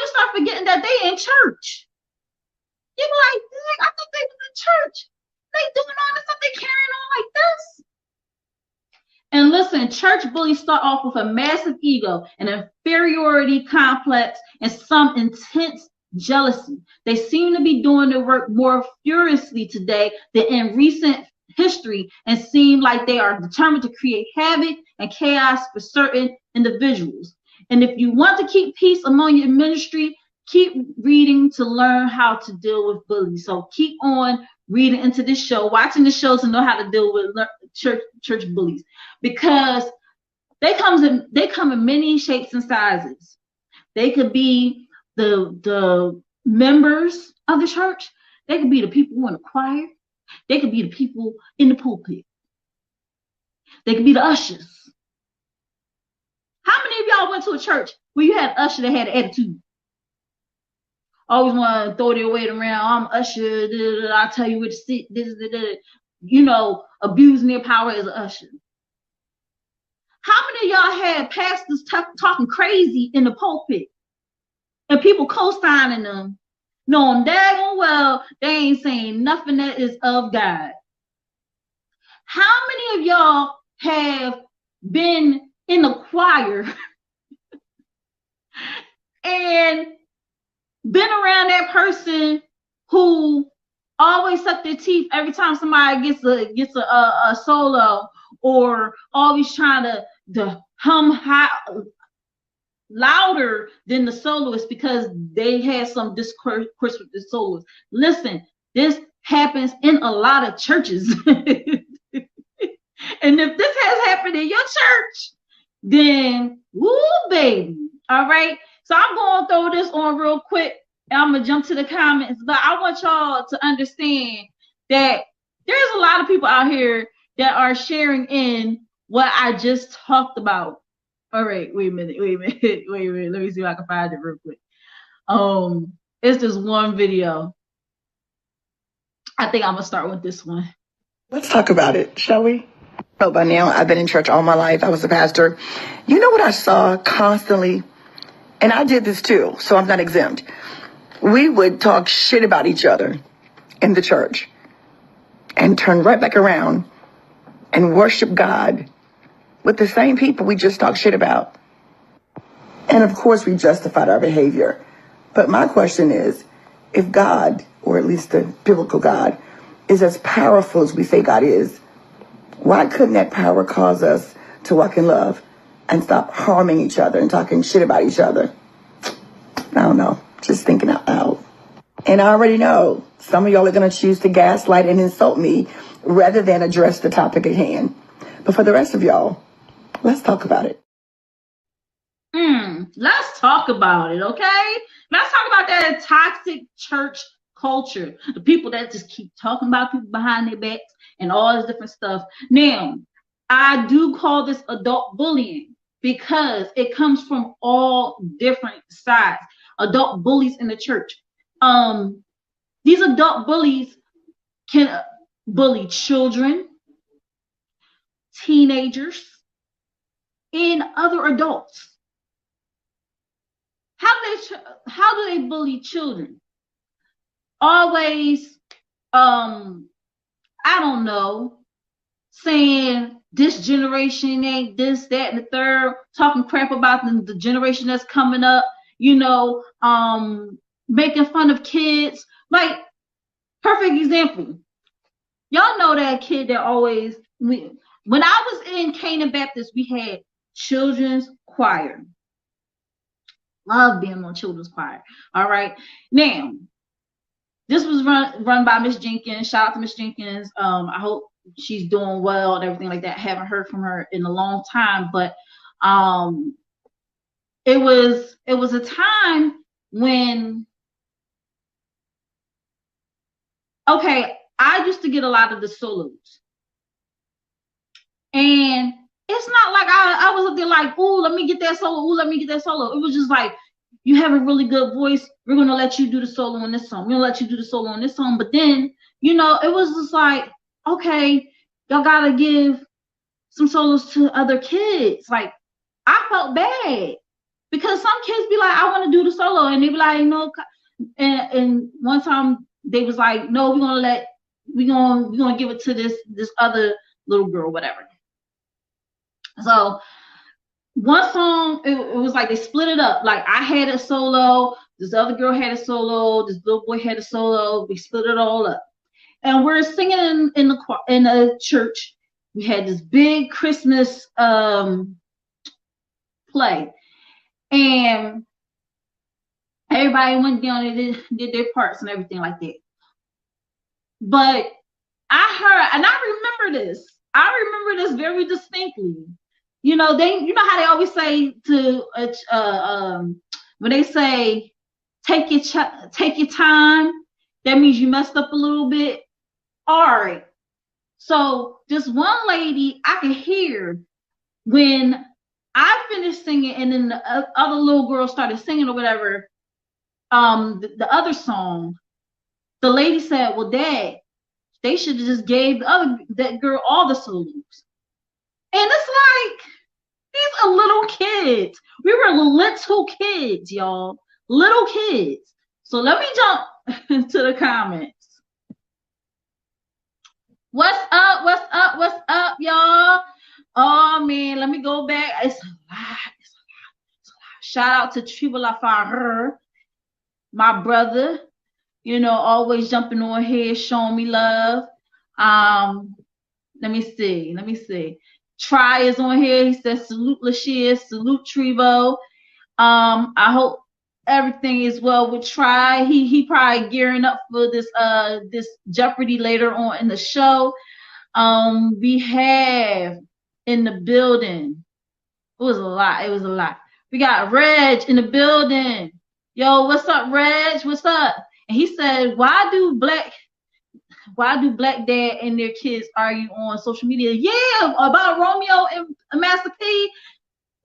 you start forgetting that they in church. You be like, dang, I thought they was in church. They doing all this stuff, they carrying on like this. And listen, church bullies start off with a massive ego, an inferiority complex, and some intense jealousy. They seem to be doing their work more furiously today than in recent history, and seem like they are determined to create havoc and chaos for certain individuals. And if you want to keep peace among your ministry, keep reading to learn how to deal with bullies. So keep on reading into this show, watching the show to know how to deal with church bullies, because they come in many shapes and sizes. They could be the members of the church. They could be the people who in the choir. They could be the people in the pulpit. They could be the ushers. How many of y'all went to a church where you had an usher that had an attitude? Always want to throw their weight around. I'm usher. I'll tell you where to sit. You know, abusing their power as an usher. How many of y'all had pastors talking crazy in the pulpit and people co-signing them, knowing daggone well they ain't saying nothing that is of God? How many of y'all have been in the choir and been around that person who always suck their teeth every time somebody gets a solo, or always trying to hum high, louder than the soloist because they had some discourse with the soloist? Listen, this happens in a lot of churches. And if this has happened in your church, then woo, baby. All right. So I'm going to throw this on real quick, and I'm going to jump to the comments. But I want y'all to understand that there's a lot of people out here that are sharing in what I just talked about. All right. Wait a minute. Let me see if I can find it real quick. It's this one video. I think I'm going to start with this one. Let's talk about it, shall we? Oh, by now, I've been in church all my life. I was a pastor. You know what I saw constantly? And I did this too, so I'm not exempt. We would talk shit about each other in the church and turn right back around and worship God with the same people we just talked shit about. And of course, we justified our behavior. But my question is, if God, or at least the biblical God, is as powerful as we say God is, why couldn't that power cause us to walk in love and stop harming each other and talking shit about each other? I don't know. Just thinking out loud. And I already know some of y'all are going to choose to gaslight and insult me rather than address the topic at hand. But for the rest of y'all, let's talk about it. Let's talk about it, okay? Let's talk about that toxic church culture. The people that just keep talking about people behind their backs and all this different stuff. Now, I do call this adult bullying because it comes from all different sides. Adult bullies in the church. These adult bullies can bully children, teenagers, and other adults. How do they bully children? Always, I don't know, saying this generation ain't this, that, and the third, talking crap about the generation that's coming up, you know, making fun of kids. Like, perfect example. Y'all know that kid that always, when I was in Canaan Baptist, we had children's choir. Love being on children's choir. All right. Now, this was run by Miss Jenkins. Shout out to Miss Jenkins. I hope she's doing well and everything like that. Haven't heard from her in a long time, but it was a time when, okay, I used to get a lot of the solos, and it's not like I was up there like, ooh, let me get that solo. Ooh, let me get that solo. It was just like, you have a really good voice. We're going to let you do the solo on this song. We're going to let you do the solo on this song. But then, you know, it was just like, okay, y'all got to give some solos to other kids. Like, I felt bad. Because some kids be like, I want to do the solo, and they be like, no. And one time they was like, no, we're gonna give it to this other little girl, whatever. So one song, it was like they split it up. Like I had a solo, this other girl had a solo, this little boy had a solo. We split it all up, and we're singing in the church. We had this big Christmas play, and everybody went down and did their parts and everything like that. But I heard, and I remember this very distinctly. You know, how they always say to when they say take your time, that means you messed up a little bit. All right. So this one lady, I could hear when I finished singing, and then the other little girl started singing or whatever. The other song, the lady said, "Well, Dad, they should have just gave that girl all the solos." And it's like, these are little kids. We were little kids, y'all. Little kids. So let me jump to the comments. What's up? What's up? What's up, y'all? Oh man, let me go back. It's a lot. It's a lot. It's a lot. Shout out to Triple Lafar, my brother. You know, always jumping on here, showing me love. Let me see. Try is on here. He says, salute LaShia, salute Trevo. I hope everything is well with Try. He probably gearing up for this Jeopardy later on in the show. We have in the building. It was a lot. We got Reg in the building. Yo, what's up, Reg? What's up? And he said, why do black dad and their kids argue on social media? Yeah, about Romeo and Master P.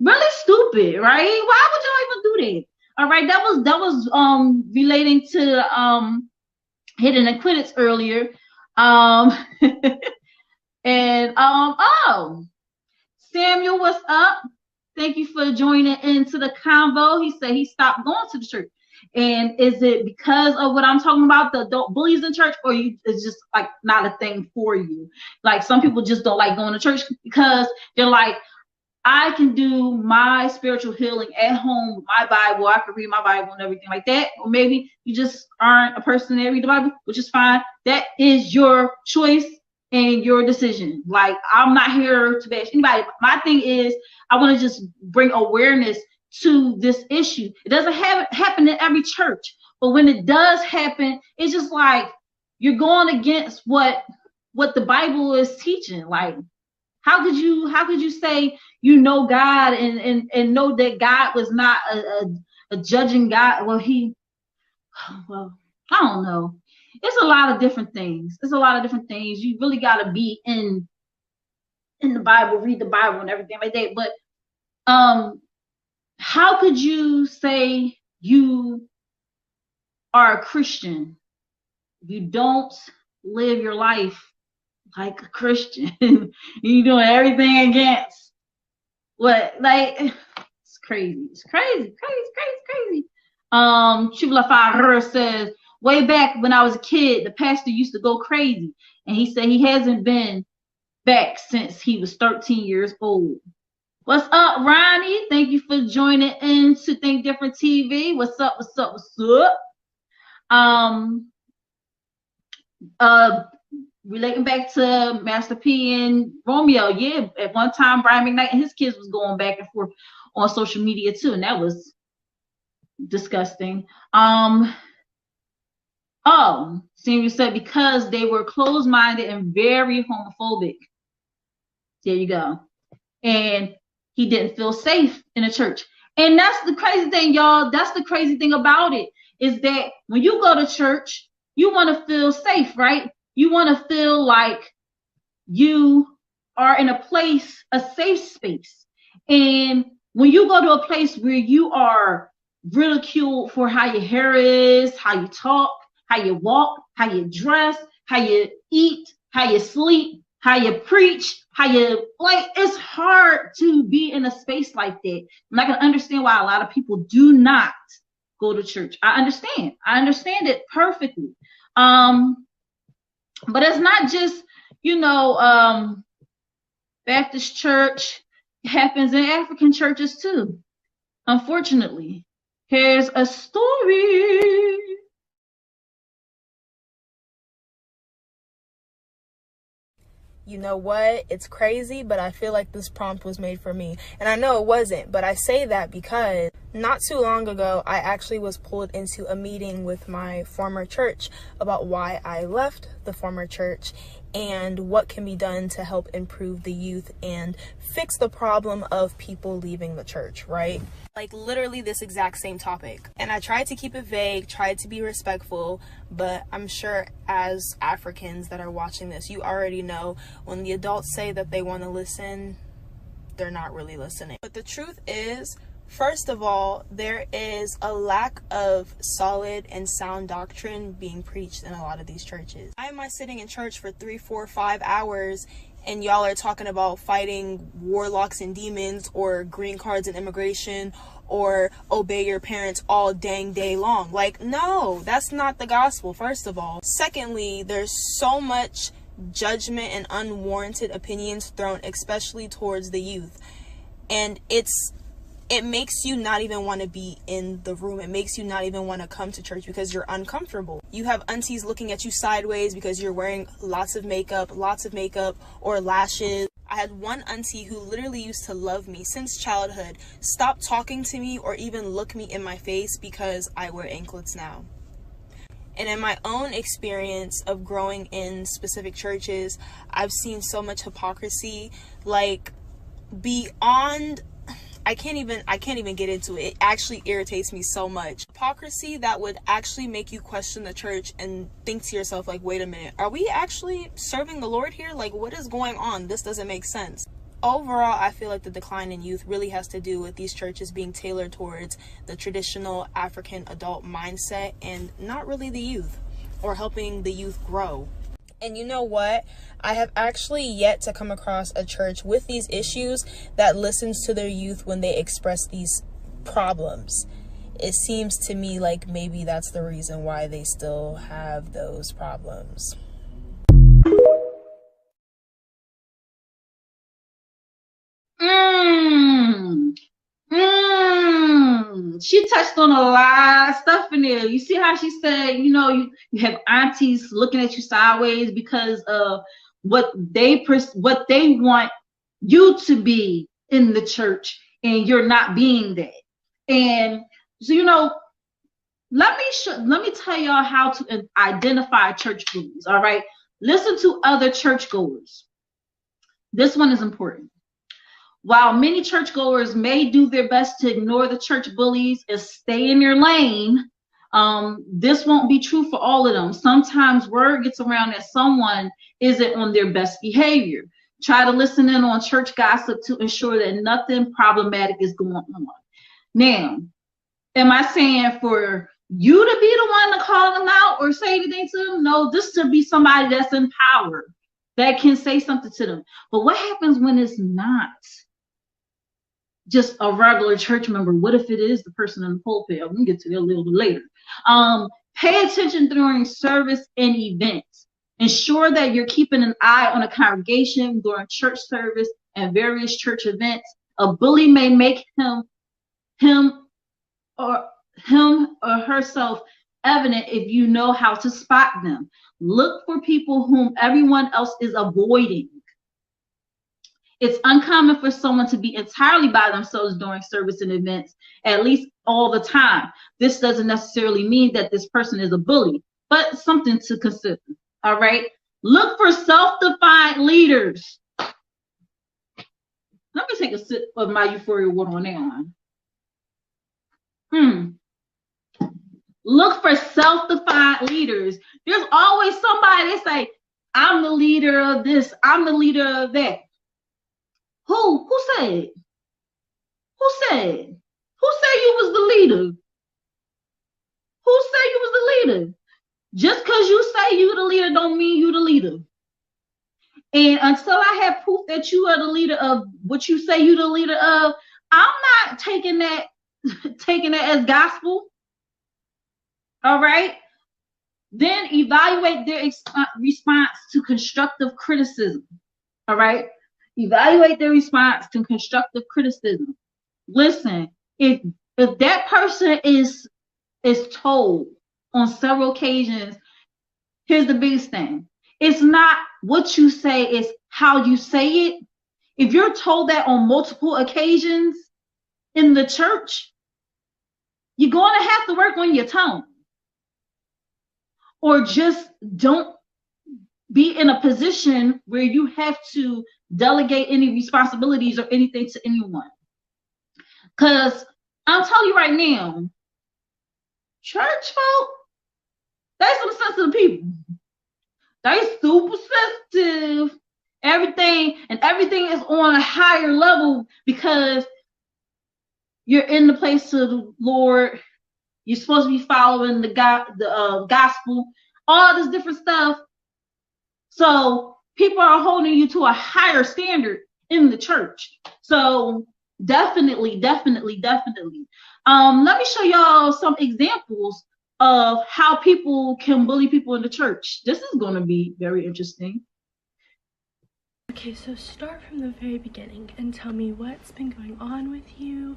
Really stupid, right? Why would y'all even do that? All right, that was relating to Hidden and Quidditch earlier. And oh, Samuel, what's up? Thank you for joining into the convo. He said he stopped going to the church. And is it because of what I'm talking about, the adult bullies in church, or it's just like not a thing for you? Like some people just don't like going to church because they're like, I can do my spiritual healing at home with my Bible. I can read my Bible and everything like that. Or maybe you just aren't a person that read the Bible, which is fine. That is your choice and your decision. Like, I'm not here to bash anybody. My thing is, I want to just bring awareness to this issue. It doesn't happen in every church, but when it does happen, it's just like you're going against what the Bible is teaching. Like, how could you say you know God and know that God was not a judging God? Well, I don't know. It's a lot of different things. You really got to be in the Bible, read the Bible and everything like that. But how could you say you are a Christian if you don't live your life like a Christian? You're doing everything against what? Like, it's crazy. It's crazy. Shibla Fahur says, way back when I was a kid, the pastor used to go crazy. And he said he hasn't been back since he was 13 years old. What's up, Ronnie? Thank you for joining in to Think Different TV. What's up? Relating back to Master P and Romeo, yeah, at one time Brian McKnight and his kids was going back and forth on social media too, and that was disgusting. Samuel said because they were closed-minded and very homophobic. There you go. And he didn't feel safe in a church. And that's the crazy thing, y'all. That's the crazy thing about it, is that when you go to church, you want to feel safe, right? You want to feel like you are in a place, a safe space. And when you go to a place where you are ridiculed for how your hair is, how you talk, how you walk, how you dress, how you eat, how you sleep, how you preach, how you, like, it's hard to be in a space like that. And I can understand why a lot of people do not go to church. I understand it perfectly. But it's not just, Baptist church. It happens in African churches too. Unfortunately, here's a story. You know what? It's crazy, but I feel like this prompt was made for me. And I know it wasn't, but I say that because not too long ago, I actually was pulled into a meeting with my former church about why I left the former church and what can be done to help improve the youth and fix the problem of people leaving the church, right? Like literally this exact same topic. And I tried to keep it vague, tried to be respectful, but I'm sure as Africans that are watching this, you already know when the adults say that they want to listen, they're not really listening. But the truth is, first of all, there is a lack of solid and sound doctrine being preached in a lot of these churches. Why am I sitting in church for 3, 4, 5 hours and y'all are talking about fighting warlocks and demons or green cards and immigration or obey your parents all dang day long? Like, no, that's not the gospel, first of all. Secondly, there's so much judgment and unwarranted opinions thrown, especially towards the youth. And it makes you not even want to be in the room. It makes you not even want to come to church because you're uncomfortable. You have aunties looking at you sideways because you're wearing lots of makeup or lashes. I had one auntie who literally used to love me since childhood stop talking to me or even look me in my face because I wear anklets now. And in my own experience of growing in specific churches, I've seen so much hypocrisy, like beyond, I can't even get into it. It actually irritates me so much. Hypocrisy that would actually make you question the church and think to yourself, like, wait a minute, are we actually serving the Lord here? Like, what is going on? This doesn't make sense. Overall, I feel like the decline in youth really has to do with these churches being tailored towards the traditional African adult mindset and not really the youth or helping the youth grow. And you know what? I have actually yet to come across a church with these issues that listens to their youth when they express these problems. It seems to me like maybe that's the reason why they still have those problems. She touched on a lot of stuff in there. You see how she said, you have aunties looking at you sideways because of what they want you to be in the church, and you're not being that. And so, let me tell y'all how to identify church bullies. All right, listen to other churchgoers. This one is important. While many churchgoers may do their best to ignore the church bullies and stay in their lane, this won't be true for all of them. Sometimes word gets around that someone isn't on their best behavior. Try to listen in on church gossip to ensure that nothing problematic is going on. Now, am I saying for you to be the one to call them out or say anything to them? No, this should be somebody that's in power that can say something to them. But what happens when it's not just a regular church member? What if it is the person in the pulpit? We'll get to that a little bit later. Pay attention during service and events. Ensure that you're keeping an eye on a congregation during church service and various church events. A bully may make him or herself evident if you know how to spot them. Look for people whom everyone else is avoiding. It's uncommon for someone to be entirely by themselves during service and events, at least all the time. This doesn't necessarily mean that this person is a bully, but something to consider. All right. Look for self-defined leaders. Let me take a sip of my Euphoria water on that one. Look for self-defined leaders. There's always somebody that say, I'm the leader of this, I'm the leader of that. Who said? Who said? Who said you was the leader? Who said you was the leader? Just because you say you the leader don't mean you the leader. And until I have proof that you are the leader of what you say you're the leader of, I'm not taking that as gospel. All right. Then evaluate their response to constructive criticism. All right. Evaluate their response to constructive criticism. Listen, if that person is told on several occasions, here's the biggest thing. It's not what you say, it's how you say it. If you're told that on multiple occasions in the church, you're going to have to work on your tone. Or just don't be in a position where you have to delegate any responsibilities or anything to anyone. Because I'm telling you right now, church folk, they some sensitive people. They super sensitive. Everything is on a higher level because you're in the place of the Lord. You're supposed to be following the gospel, all this different stuff. So people are holding you to a higher standard in the church. So definitely. Let me show y'all some examples of how people can bully people in the church. This is going to be very interesting. Okay, so start from the very beginning and tell me what's been going on with you.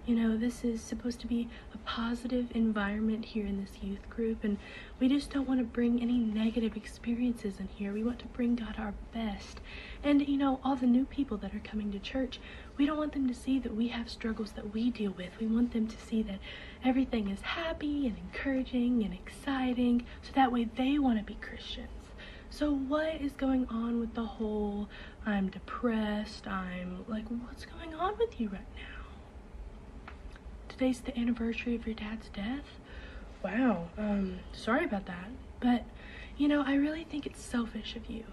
You know, this is supposed to be a positive environment here in this youth group, and we just don't want to bring any negative experiences in here. We want to bring God our best. And, you know, all the new people that are coming to church, we don't want them to see that we have struggles that we deal with. We want them to see that everything is happy and encouraging and exciting, so that way they want to be Christians. So what is going on with the whole, I'm depressed, I'm like, what's going on with you right now? Today's the anniversary of your dad's death? Wow, sorry about that. But, you know, I really think it's selfish of you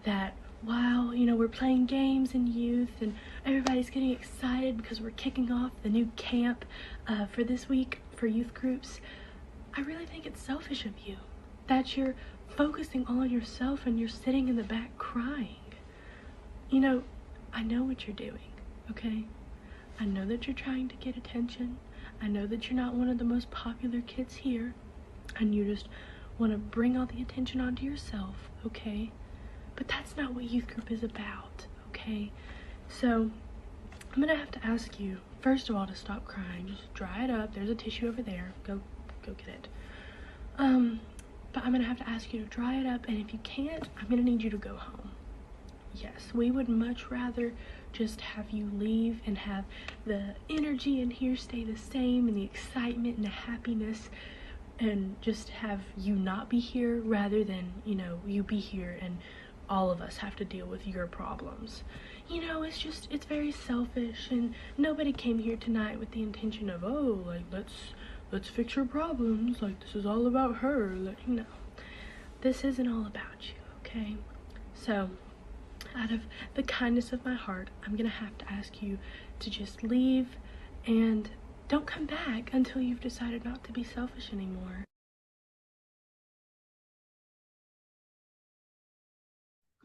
that while, you know, we're playing games in youth and everybody's getting excited because we're kicking off the new camp for this week for youth groups, I really think it's selfish of you that you're focusing all on yourself and you're sitting in the back crying. You know, I know what you're doing, okay? I know that you're trying to get attention. I know that you're not one of the most popular kids here, and you just want to bring all the attention onto yourself, okay? But that's not what youth group is about, okay? So I'm gonna have to ask you, first of all, to stop crying. Just dry it up. There's a tissue over there. Go get it. But I'm gonna have to ask you to dry it up, and if you can't, I'm gonna need you to go home. Yes, we would much rather just have you leave and have the energy in here stay the same and the excitement and the happiness, and just have you not be here rather than, you know, you be here and all of us have to deal with your problems. You know, it's very selfish, and nobody came here tonight with the intention of, oh, like, let's fix her problems, like, this is all about her. Like, no, this isn't all about you, okay? So out of the kindness of my heart, I'm gonna have to ask you to just leave and don't come back until you've decided not to be selfish anymore.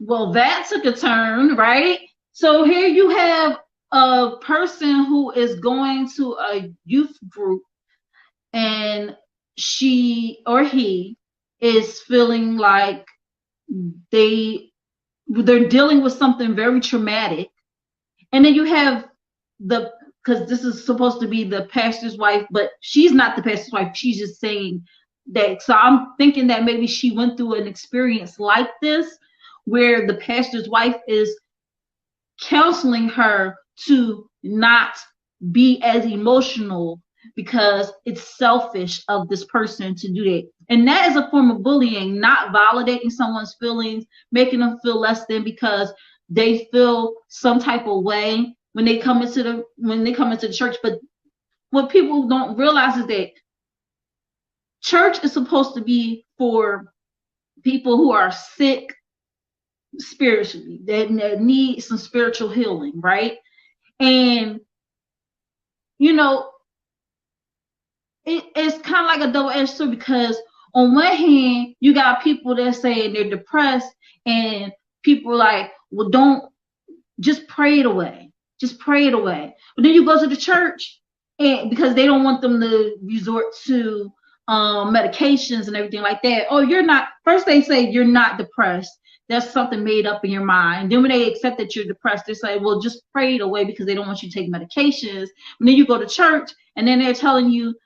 Well, that took a turn, right? So here you have a person who is going to a youth group, and she or he is feeling like they're dealing with something very traumatic. And then you have because this is supposed to be the pastor's wife, but she's not the pastor's wife. She's just saying that. So I'm thinking that maybe she went through an experience like this, where the pastor's wife is counseling her to not be as emotional because it's selfish of this person to do that. And that is a form of bullying, not validating someone's feelings, making them feel less than because they feel some type of way when they come into the church. But what people don't realize is that church is supposed to be for people who are sick spiritually, that need some spiritual healing, right? And, you know, it's kind of like a double-edged sword, because on one hand, you got people that say they're depressed and people are like, well, don't, just pray it away. Just pray it away. But then you go to the church, and because they don't want them to resort to medications and everything like that. Oh, you're not, first they say you're not depressed. That's something made up in your mind. Then when they accept that you're depressed, they say, well, just pray it away because they don't want you to take medications. And then you go to church, and then they're telling you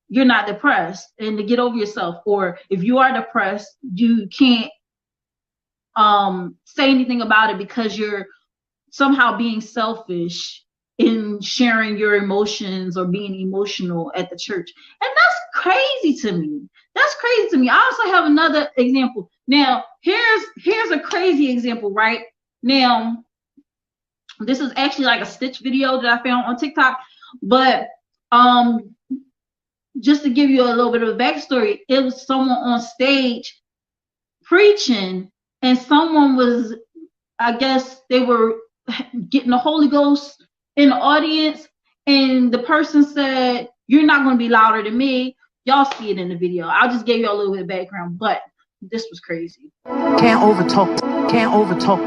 you're not depressed and to get over yourself. Or if you are depressed, you can't say anything about it because you're somehow being selfish in sharing your emotions or being emotional at the church. And that's crazy to me. That's crazy to me. I also have another example. Now, here's a crazy example, right? Now, this is actually like a Stitch video that I found on TikTok, but just to give you a little bit of a backstory, it was someone on stage preaching, and someone was, I guess they were getting the Holy Ghost in the audience, and the person said, you're not going to be louder than me. Y'all see it in the video. I just gave you a little bit of background, but this was crazy. Can't overtalk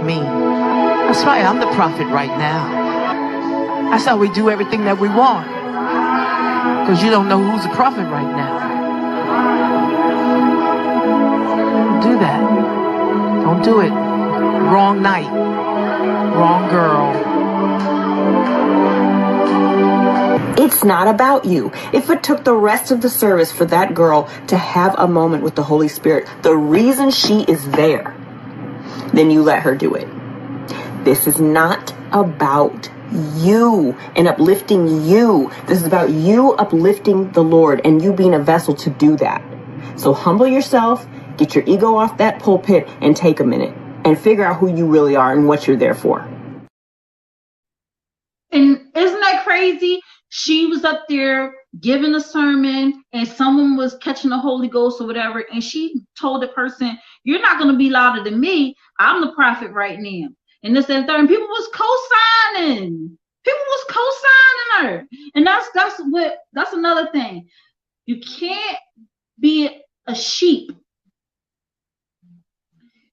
me. That's right, I'm the prophet right now. That's how we do everything that we want. Because you don't know who's the prophet right now. Don't do that. Don't do it. Wrong night. Wrong girl. It's not about you. If it took the rest of the service for that girl to have a moment with the Holy Spirit, the reason she is there, then you let her do it. This is not about you and uplifting you. This is about you uplifting the Lord and you being a vessel to do that. So humble yourself, get your ego off that pulpit, and take a minute and figure out who you really are and what you're there for. And isn't that crazy? She was up there giving a sermon, and someone was catching the Holy Ghost or whatever, and she told the person, you're not going to be louder than me. I'm the prophet right now. And this and third, and people was co-signing. People was co-signing her. And that's another thing. You can't be a sheep.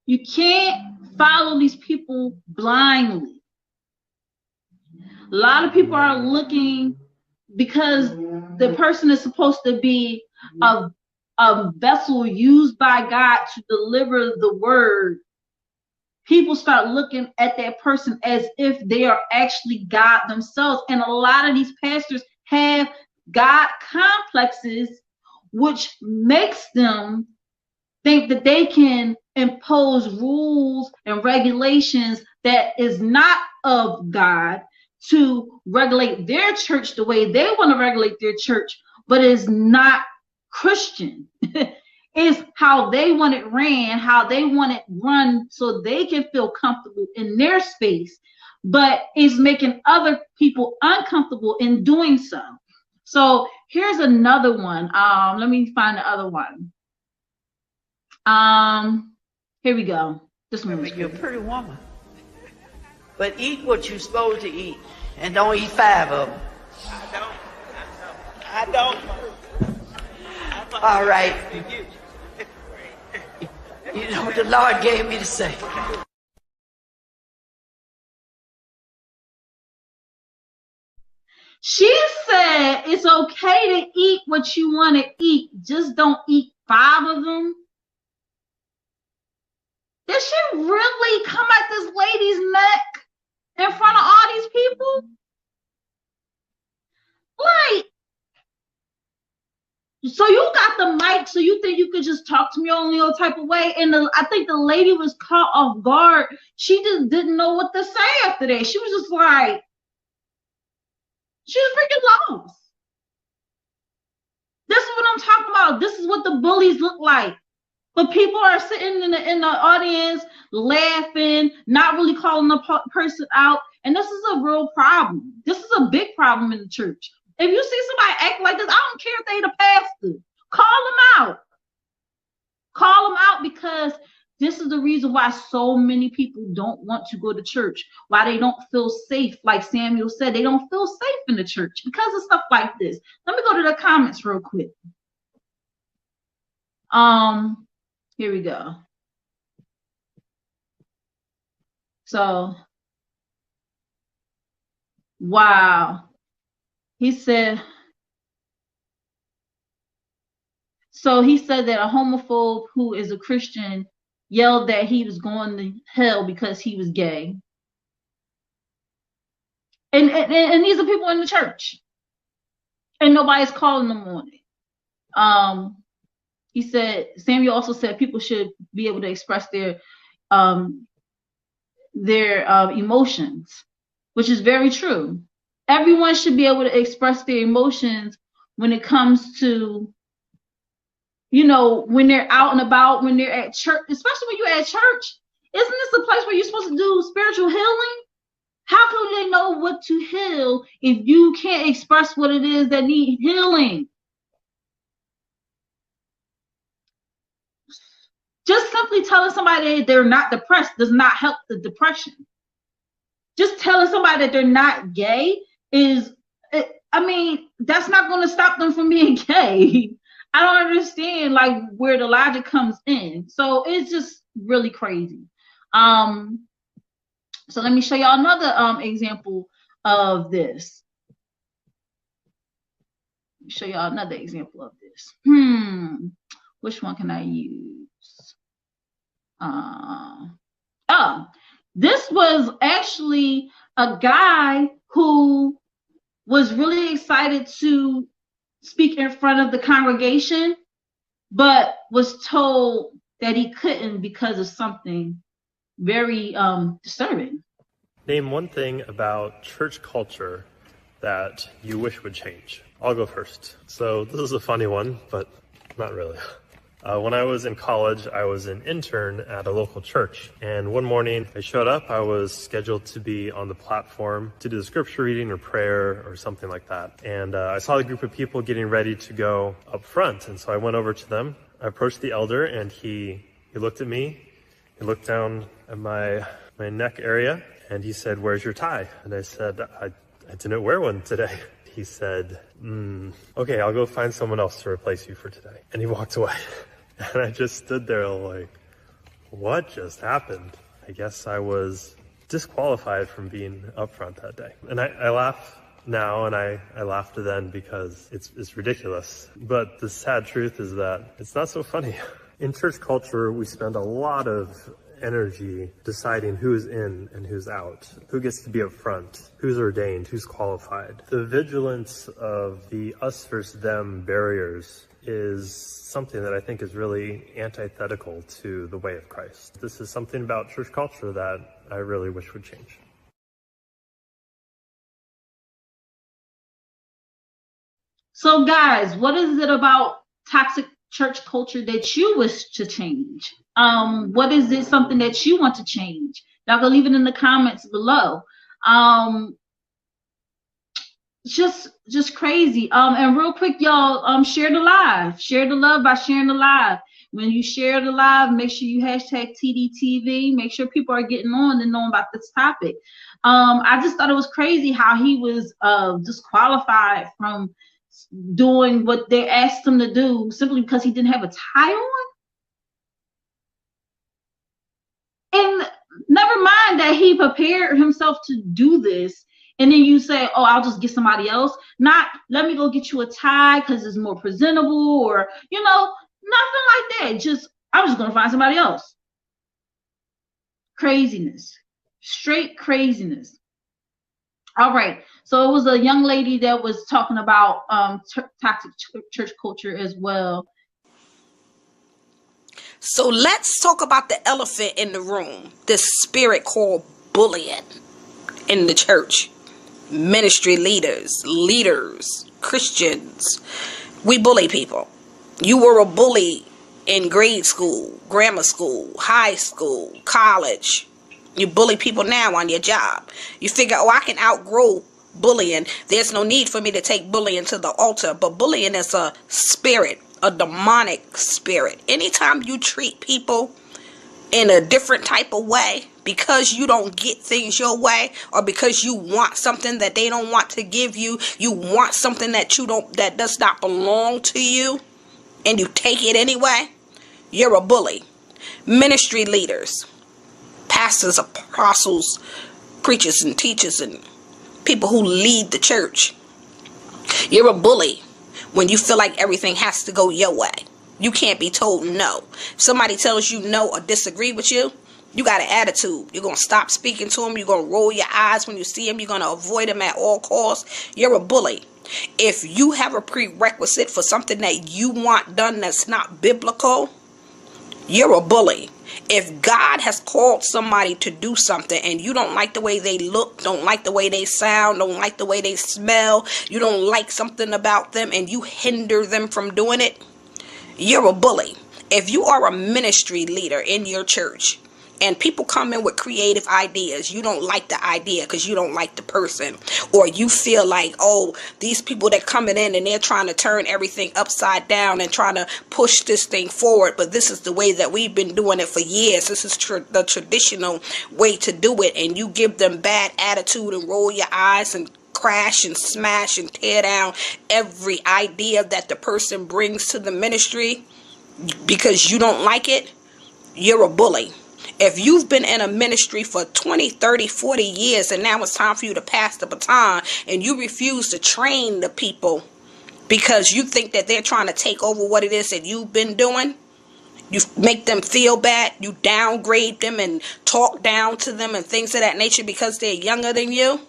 You can't follow these people blindly. A lot of people are looking, because the person is supposed to be a vessel used by God to deliver the word. People start looking at that person as if they are actually God themselves. And a lot of these pastors have God complexes, which makes them think that they can impose rules and regulations that is not of God to regulate their church the way they want to regulate their church, but is not Christian. It's how they want it ran, how they want it run, so they can feel comfortable in their space, but it's making other people uncomfortable in doing so. So here's another one. Let me find the other one. Here we go. This one. You're a pretty woman, but eat what you're supposed to eat, and don't eat 5 of them. I don't. All right. You know what the Lord gave me to say. She said it's okay to eat what you want to eat, just don't eat 5 of them. Did she really come at this lady's neck in front of all these people? Like, so you got the mic, so you think you could just talk to me only no type of way? And I think the lady was caught off guard. She just didn't know what to say after that. She was just like, she was freaking lost. This is what I'm talking about. This is what the bullies look like. But people are sitting in the audience laughing, not really calling the person out. And this is a real problem. This is a big problem in the church. If you see somebody acting like this, I don't care if they the pastor. Call them out. Call them out, because this is the reason why so many people don't want to go to church, why they don't feel safe. Like Samuel said, they don't feel safe in the church because of stuff like this. Let me go to the comments real quick. Here we go. So, wow. He said, that a homophobe who is a Christian yelled that he was going to hell because he was gay. And these are people in the church. And nobody's calling them on it. He said, Samuel also said people should be able to express their emotions, which is very true. Everyone should be able to express their emotions when it comes to, you know, when they're out and about, when they're at church, especially when you're at church. Isn't this a place where you're supposed to do spiritual healing? How can they know what to heal if you can't express what it is that need healing? Just simply telling somebody they're not depressed does not help the depression. Just telling somebody that they're not gay is, I mean, that's not going to stop them from being gay. I don't understand like where the logic comes in. So it's just really crazy. So let me show y'all another example of this. Let me show y'all another example of this. Which one can I use? This was actually a guy who was really excited to speak in front of the congregation, but was told that he couldn't because of something very disturbing. Name one thing about church culture that you wish would change. I'll go first. So this is a funny one, but not really. When I was in college, I was an intern at a local church. And one morning I showed up. I was scheduled to be on the platform to do the scripture reading or prayer or something like that. And I saw the group of people getting ready to go up front. And so I went over to them. I approached the elder and he looked at me. He looked down at my neck area and he said, "Where's your tie?" And I said, I didn't wear one today. He said, "Okay, I'll go find someone else to replace you for today." And he walked away. And I just stood there like, what just happened? I guess I was disqualified from being up front that day. And I laugh now and I laughed then because it's ridiculous. But the sad truth is that it's not so funny. In church culture, we spend a lot of energy deciding who's in and who's out, who gets to be up front, who's ordained, who's qualified. The vigilance of the us versus them barriers is something that I think is really antithetical to the way of Christ. This is something about church culture that I really wish would change. So guys, what is it about toxic church culture that you wish to change? What is it, something that you want to change? Y'all can leave it in the comments below. Just crazy. And real quick, y'all, share the live. Share the love by sharing the live. When you share the live, make sure you hashtag Tdtv. Make sure people are getting on and knowing about this topic. I just thought it was crazy how he was disqualified from doing what they asked him to do simply because he didn't have a tie on. And never mind that he prepared himself to do this, and then you say, "Oh, I'll just get somebody else." Not, "Let me go get you a tie because it's more presentable," or, you know, nothing like that. Just, "I'm just gonna find somebody else." Craziness, straight craziness. All right, so it was a young lady that was talking about toxic church culture as well. So let's talk about the elephant in the room, this spirit called bullying in the church. Ministry leaders, Christians, we bully people. You were a bully in grade school, grammar school, high school, college. You bully people now on your job. You figure, "Oh, I can outgrow bullying. There's no need for me to take bullying to the altar." But bullying is a spirit, a demonic spirit. Anytime you treat people in a different type of way because you don't get things your way, or because you want something that they don't want to give you, you want something that that does not belong to you, and you take it anyway, you're a bully. Ministry leaders, pastors, apostles, preachers and teachers, and people who lead the church. You're a bully when you feel like everything has to go your way. You can't be told no. If somebody tells you no or disagree with you, you got an attitude. You're going to stop speaking to them. You're going to roll your eyes when you see them. You're going to avoid them at all costs. You're a bully. If you have a prerequisite for something that you want done that's not biblical, you're a bully. If God has called somebody to do something and you don't like the way they look, don't like the way they sound, don't like the way they smell, you don't like something about them and you hinder them from doing it, you're a bully. If you are a ministry leader in your church and people come in with creative ideas, you don't like the idea because you don't like the person, or you feel like, oh, these people that coming in and they're trying to turn everything upside down and trying to push this thing forward, but this is the way that we've been doing it for years. This is the traditional way to do it, and you give them bad attitude and roll your eyes and crash and smash and tear down every idea that the person brings to the ministry because you don't like it, you're a bully. If you've been in a ministry for 20, 30, 40 years and now it's time for you to pass the baton and you refuse to train the people because you think that they're trying to take over what it is that you've been doing, you make them feel bad, you downgrade them and talk down to them and things of that nature because they're younger than you,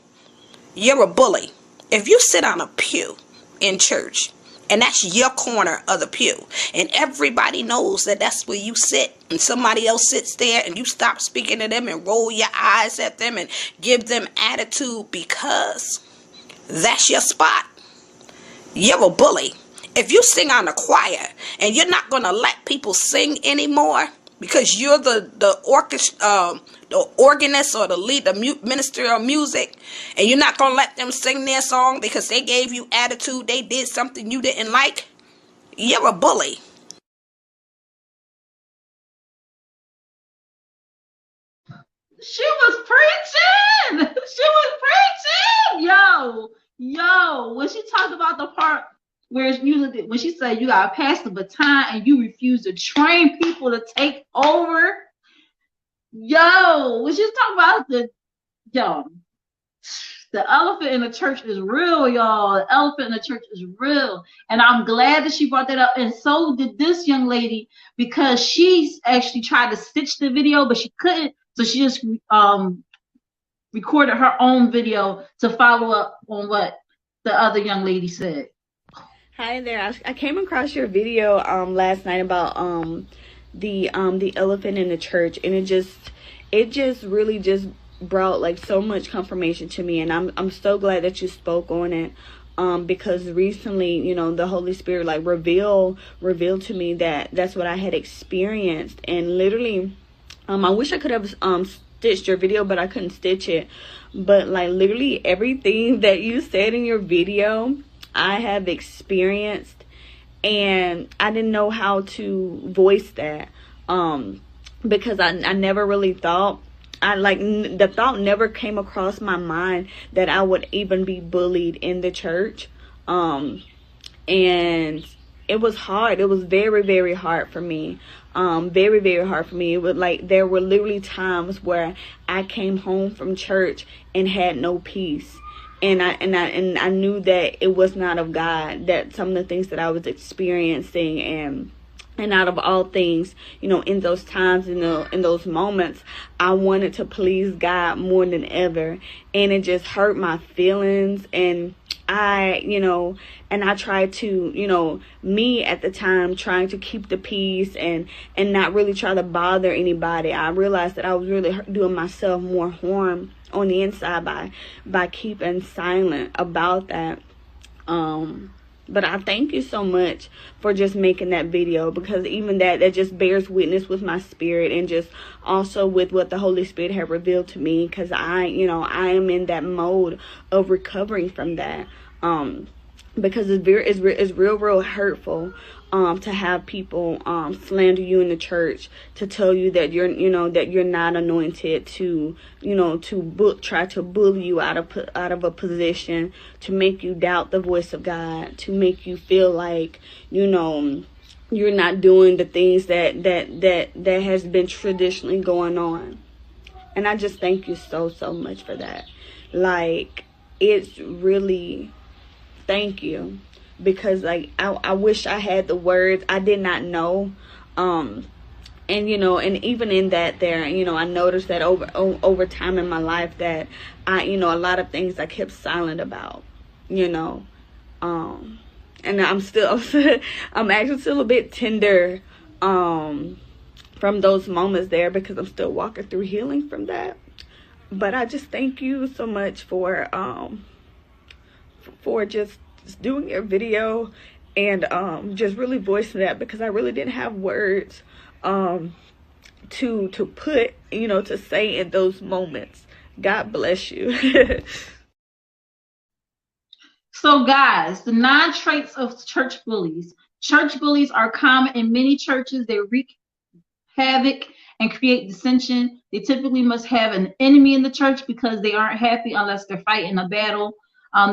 you're a bully. If you sit on a pew in church and that's your corner of the pew and everybody knows that that's where you sit and somebody else sits there and you stop speaking to them and roll your eyes at them and give them attitude because that's your spot, you're a bully. If you sing on a choir and you're not going to let people sing anymore because you're the orchestra, the organist or the lead, the minister of music, and you're not going to let them sing their song because they gave you attitude, they did something you didn't like, you're a bully. She was preaching. She was preaching. Yo, when she talked about the part where when she said you gotta pass the baton and you refuse to train people to take over. When she's talking about the elephant in the church is real, y'all. The elephant in the church is real. And I'm glad that she brought that up. And so did this young lady, because she's actually tried to stitch the video, but she couldn't. So she just recorded her own video to follow up on what the other young lady said. Hi there. I came across your video last night about the elephant in the church, and it just really just brought like so much confirmation to me, and I'm so glad that you spoke on it, because recently, you know, the Holy Spirit like revealed to me that that's what I had experienced. And literally I wish I could have stitched your video, but I couldn't stitch it. But like literally everything that you said in your video I have experienced, and I didn't know how to voice that because I never really thought, the thought never came across my mind that I would even be bullied in the church. And it was hard. It was very, very hard for me. Very, very hard for me. It was like there were literally times where I came home from church and had no peace. And I knew that it was not of God, that some of the things that I was experiencing, and out of all things, you know, in those times, in those moments, I wanted to please God more than ever. And it just hurt my feelings. And I tried to, me at the time, trying to keep the peace and not really try to bother anybody. I realized that I was really doing myself more harm on the inside by keeping silent about that. But I thank you so much for just making that video, because even that just bears witness with my spirit, and just also with what the Holy Spirit had revealed to me, because I am in that mode of recovering from that. Because it's real hurtful to have people slander you in the church, to tell you that you're not anointed, to try to bully you out of a position, to make you doubt the voice of God, to make you feel like you're not doing the things that has been traditionally going on. And I just thank you so much for that. Like, it's really, thank you. Because like I wish I had the words. I did not know. And you know, and even in that there, you know, I noticed that over time in my life that you know, a lot of things I kept silent about, you know. And I'm still I'm actually still a bit tender from those moments there, because I'm still walking through healing from that. But I just thank you so much for just doing your video and just really voicing that, because I really didn't have words to put, you know, to say in those moments. God bless you. So guys, the 9 traits of church bullies. Church bullies are common in many churches. They wreak havoc and create dissension. They typically must have an enemy in the church because they aren't happy unless they're fighting a battle.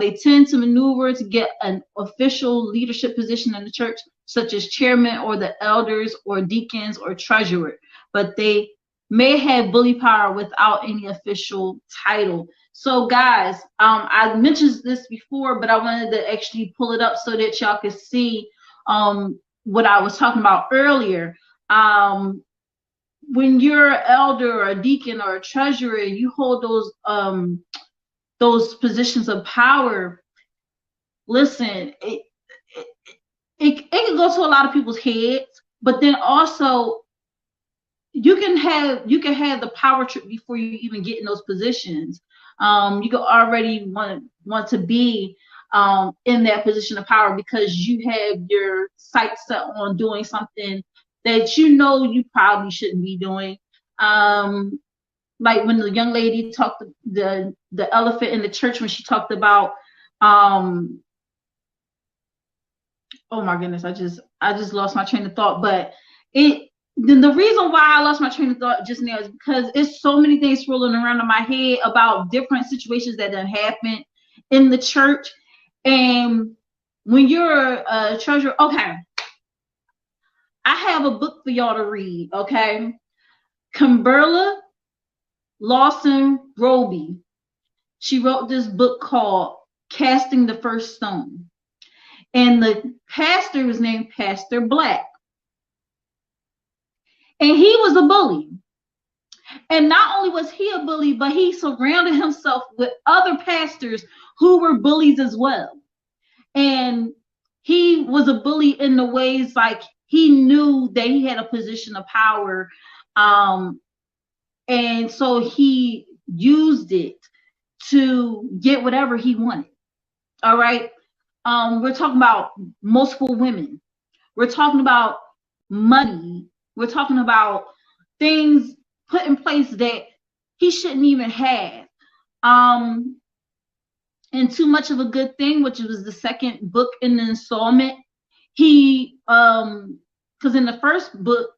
They tend to maneuver to get an official leadership position in the church, such as chairman or the elders or deacons or treasurer, but they may have bully power without any official title. So guys, I mentioned this before, but I wanted to actually pull it up so that y'all could see what I was talking about earlier. When you're an elder or a deacon or a treasurer, you hold those positions of power. Listen, it can go to a lot of people's heads, but then also you can have the power trip before you even get in those positions. You can already want to be in that position of power because you have your sights set on doing something that you know you probably shouldn't be doing. Like when the young lady talked, the elephant in the church, when she talked about oh my goodness, I just lost my train of thought. But the reason why I lost my train of thought just now is because it's so many things rolling around in my head about different situations that done happened in the church. And when you're a treasurer, okay, I have a book for y'all to read, okay? Kimberla Lawson Roby, she wrote this book called Casting the First Stone. And the pastor was named Pastor Black. And he was a bully. And not only was he a bully, but he surrounded himself with other pastors who were bullies as well. And he was a bully in the ways like he knew that he had a position of power. And so he used it to get whatever he wanted. All right. We're talking about multiple women. We're talking about money. We're talking about things put in place that he shouldn't even have. And Too Much of a Good Thing, which was the second book in the installment, he, because in the first book,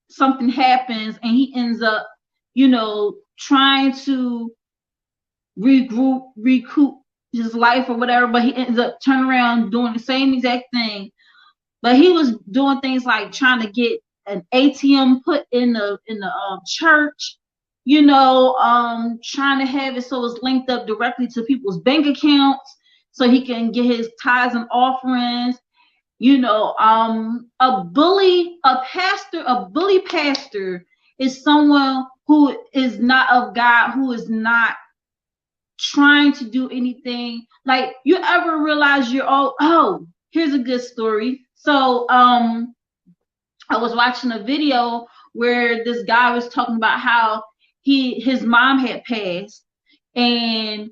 something happens and he ends up, you know, trying to recoup his life or whatever, but he ends up turning around doing the same exact thing. But he was doing things like trying to get an ATM put in the church, you know, trying to have it so it's linked up directly to people's bank accounts so he can get his tithes and offerings. You know, a bully pastor is someone who is not of God, who is not trying to do anything. Like, you ever realize you're oh, here's a good story. So I was watching a video where this guy was talking about how his mom had passed, and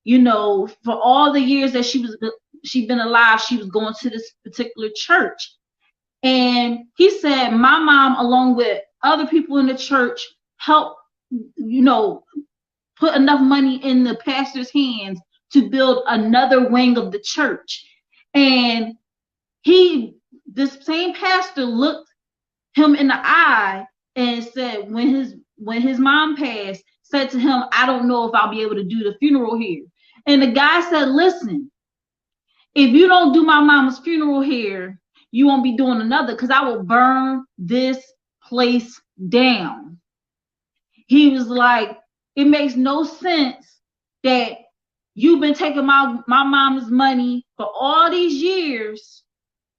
you know, for all the years that she'd been alive, she was going to this particular church. And he said my mom, along with other people in the church, helped, you know, put enough money in the pastor's hands to build another wing of the church. And this same pastor looked him in the eye and said, when his mom passed, said to him, I don't know if I'll be able to do the funeral here. And the guy said, listen, if you don't do my mama's funeral here, you won't be doing another, because I will burn this place down. He was like, It makes no sense that you've been taking my mama's money for all these years,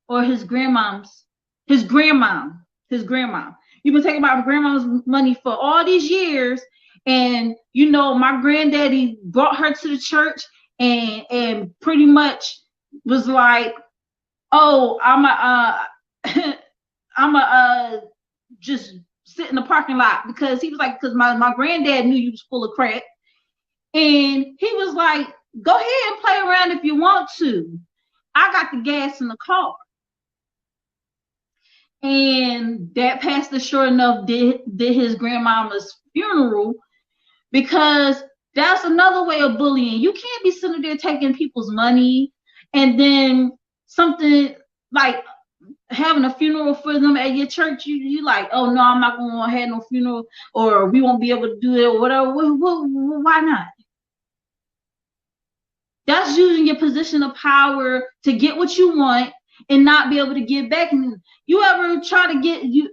or his grandma. You've been taking my grandma's money for all these years, and you know my granddaddy brought her to the church and pretty much was like, oh, I'm a just sit in the parking lot, because he was like, because my granddad knew you was full of crack, and he was like, go ahead and play around if you want to. I got the gas in the car. And that pastor, sure enough, did his grandmama's funeral, because that's another way of bullying. You can't be sitting there taking people's money and then something like having a funeral for them at your church. You like, oh no, I'm not going to have no funeral, or we won't be able to do it, or whatever. Why not? That's using your position of power to get what you want and not be able to give back. And you ever try to get, you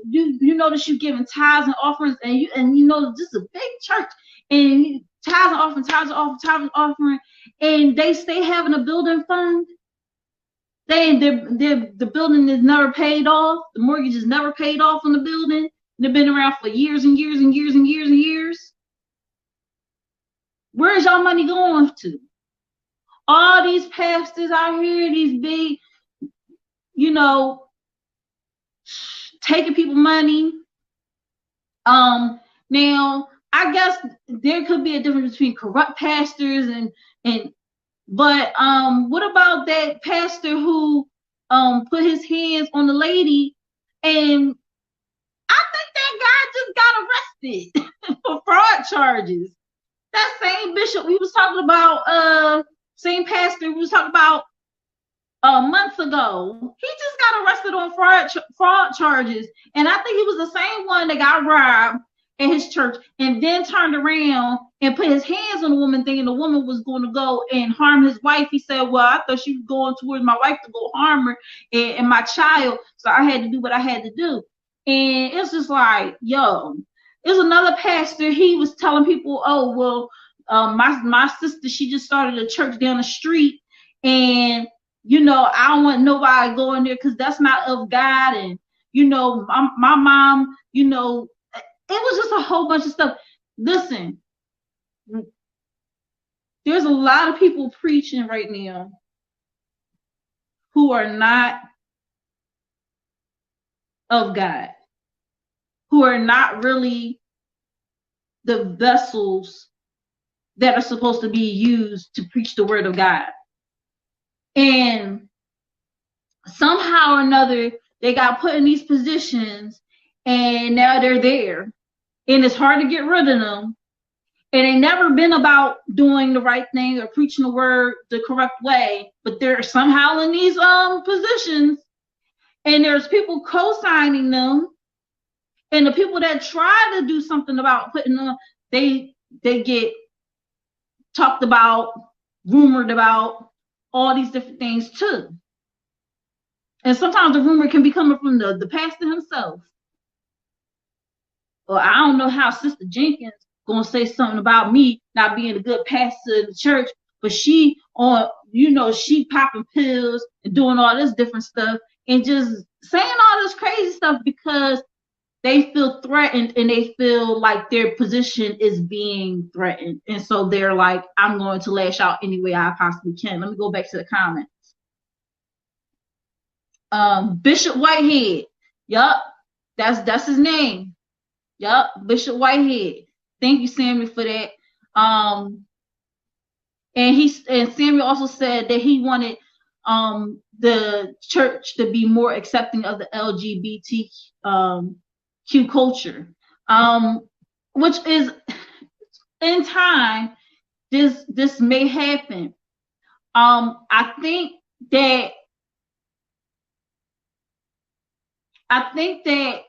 notice you giving tithes and offerings, and you know this is a big church, and tithes and offering, and they stay having a building fund. The building is never paid off. The mortgage is never paid off on the building. They've been around for years and years and years and years and years. Where's y'all money going to? All these pastors out here, these big, taking people money. Now I guess there could be a difference between corrupt pastors but what about that pastor who put his hands on the lady, and I think that guy just got arrested for fraud charges. That same bishop we was talking about, same pastor we was talking about months ago, he just got arrested on fraud charges, and I think he was the same one that got robbed at his church and then turned around and put his hands on the woman, thinking the woman was going to go and harm his wife. He said, well, I thought she was going towards my wife to go harm her and my child, so I had to do what I had to do. And it's just like, yo, there's another pastor, he was telling people, oh, well, my sister, she just started a church down the street, and I don't want nobody going there because that's not of God. And my mom, it was just a whole bunch of stuff. Listen, there's a lot of people preaching right now who are not of God, who are not really the vessels that are supposed to be used to preach the word of God. And somehow or another, they got put in these positions, and now they're there. And it's hard to get rid of them. And they never been about doing the right thing or preaching the word the correct way, but they're somehow in these positions, and there's people co-signing them. And the people that try to do something about putting them, they get talked about, rumored about, all these different things too. And sometimes the rumor can be coming from the pastor himself. Well, I don't know how Sister Jenkins gonna say something about me not being a good pastor in the church, but she she popping pills and doing all this different stuff and just saying all this crazy stuff because they feel threatened and they feel like their position is being threatened. And so they're like, I'm going to lash out any way I possibly can. Let me go back to the comments. Bishop Whitehead. Yup. That's his name. Yup. Bishop Whitehead. Thank you, Samuel, for that. And Samuel also said that he wanted the church to be more accepting of the LGBTQ culture, which is in time this may happen. I think that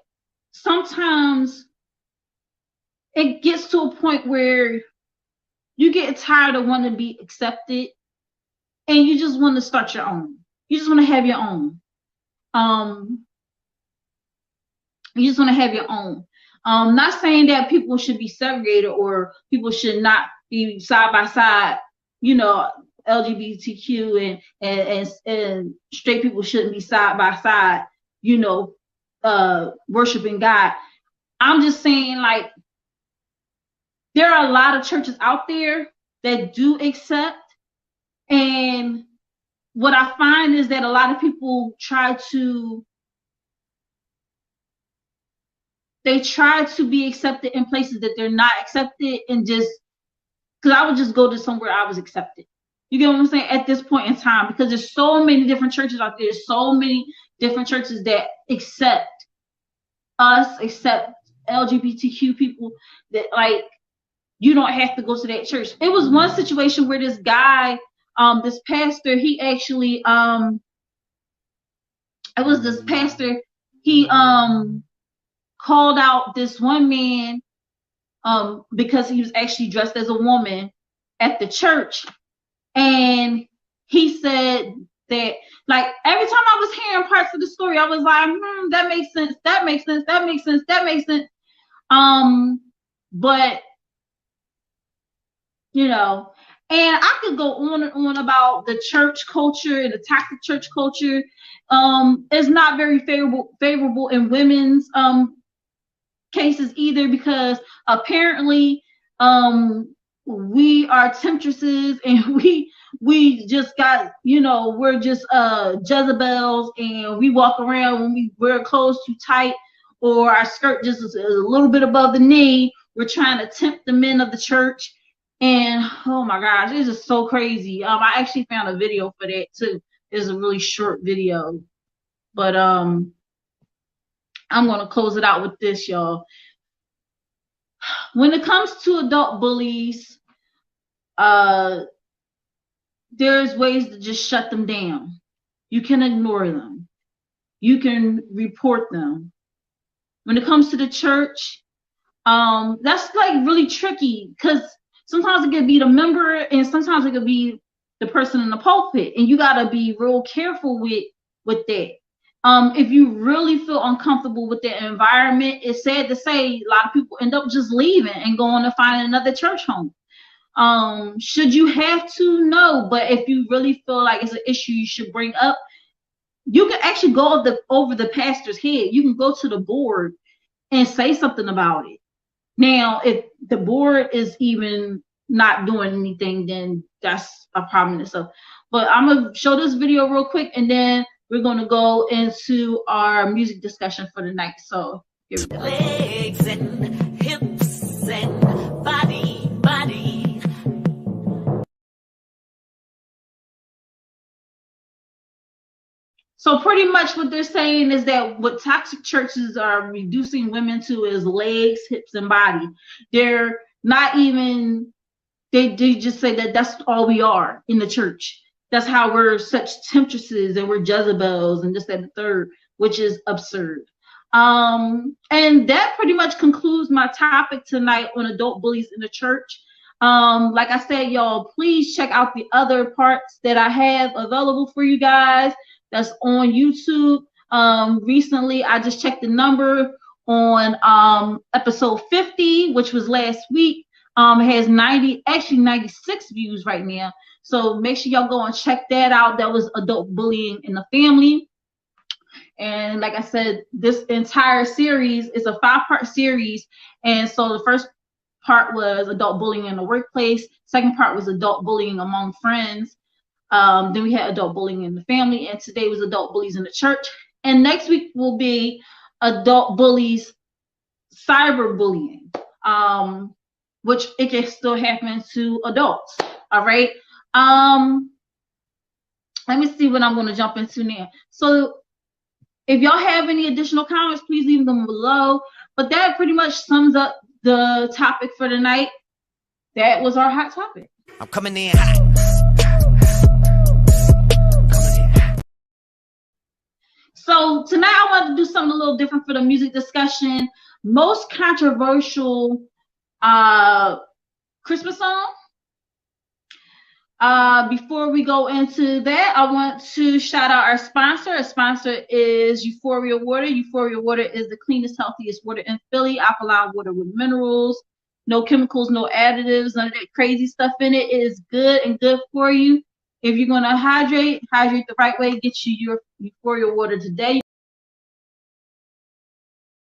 sometimes it gets to a point where you get tired of wanting to be accepted and you just want to start your own. You just want to have your own. You just want to have your own. Not saying that people should be segregated or people should not be side by side, you know, LGBTQ and straight people shouldn't be side by side, you know, worshiping God. I'm just saying, like, there are a lot of churches out there that do accept, and what I find is that a lot of people try to be accepted in places that they're not accepted, and just because I would just go to somewhere I was accepted. You get what I'm saying? At this point in time, because there's so many different churches out there, so many different churches that accept us, accept LGBTQ people, that, like, you don't have to go to that church. It was one situation where this guy, this pastor, he actually, it was this pastor, he called out this one man because he was actually dressed as a woman at the church. And he said that, like, every time I was hearing parts of the story, I was like, that makes sense, that makes sense, that makes sense, that makes sense. But, you know, and I could go on and on about the church culture and the toxic church culture. It's not very favorable in women's cases either, because apparently we are temptresses, and we just got, you know, we're just Jezebels, and we walk around when we wear clothes too tight or our skirt just is a little bit above the knee. We're trying to tempt the men of the church. And oh my gosh, it's just so crazy. I actually found a video for that too. It's a really short video, but I'm gonna close it out with this, y'all. When it comes to adult bullies, there's ways to just shut them down. You can ignore them. You can report them. When it comes to the church, that's like really tricky, because sometimes it could be the member and sometimes it could be the person in the pulpit, and you gotta be real careful with that. If you really feel uncomfortable with that environment, it's sad to say a lot of people end up just leaving and going to find another church home. Should you have to? No, but if you really feel like it's an issue you should bring up, you can actually go over the pastor's head. You can go to the board and say something about it. Now, if the board is even not doing anything, then that's a problem in itself. But I'm going to show this video real quick, and then we're going to go into our music discussion for the night. So here we go. Legs and hips and body. So pretty much what they're saying is that what toxic churches are reducing women to is legs, hips, and body. They're not even, they just say that that's all we are in the church. That's how we're such temptresses and we're Jezebels and this, that, and the third, which is absurd. And that pretty much concludes my topic tonight on adult bullies in the church. Like I said, y'all, please check out the other parts that I have available for you guys. That's on YouTube. Recently, I just checked the number on episode 50, which was last week. It has 96 views right now. So make sure y'all go and check that out. That was adult bullying in the family. And like I said, this entire series is a 5-part series. And so the first part was adult bullying in the workplace. Second part was adult bullying among friends. Then we had adult bullying in the family, and today was adult bullies in the church. And next week will be adult bullies, cyberbullying, which it can still happen to adults. All right. Let me see what I'm going to jump into now. So if y'all have any additional comments, please leave them below. But that pretty much sums up the topic for tonight. That was our hot topic. I'm coming in hot. So tonight I wanted to do something a little different for the music discussion. Most controversial Christmas song. Before we go into that, I want to shout out our sponsor. Our sponsor is Euphoria Water. Euphoria Water is the cleanest, healthiest water in Philly. Alkaline water with minerals, no chemicals, no additives, none of that crazy stuff in it. It is good and good for you. If you're going to hydrate the right way. Get you your Euphoria Water today.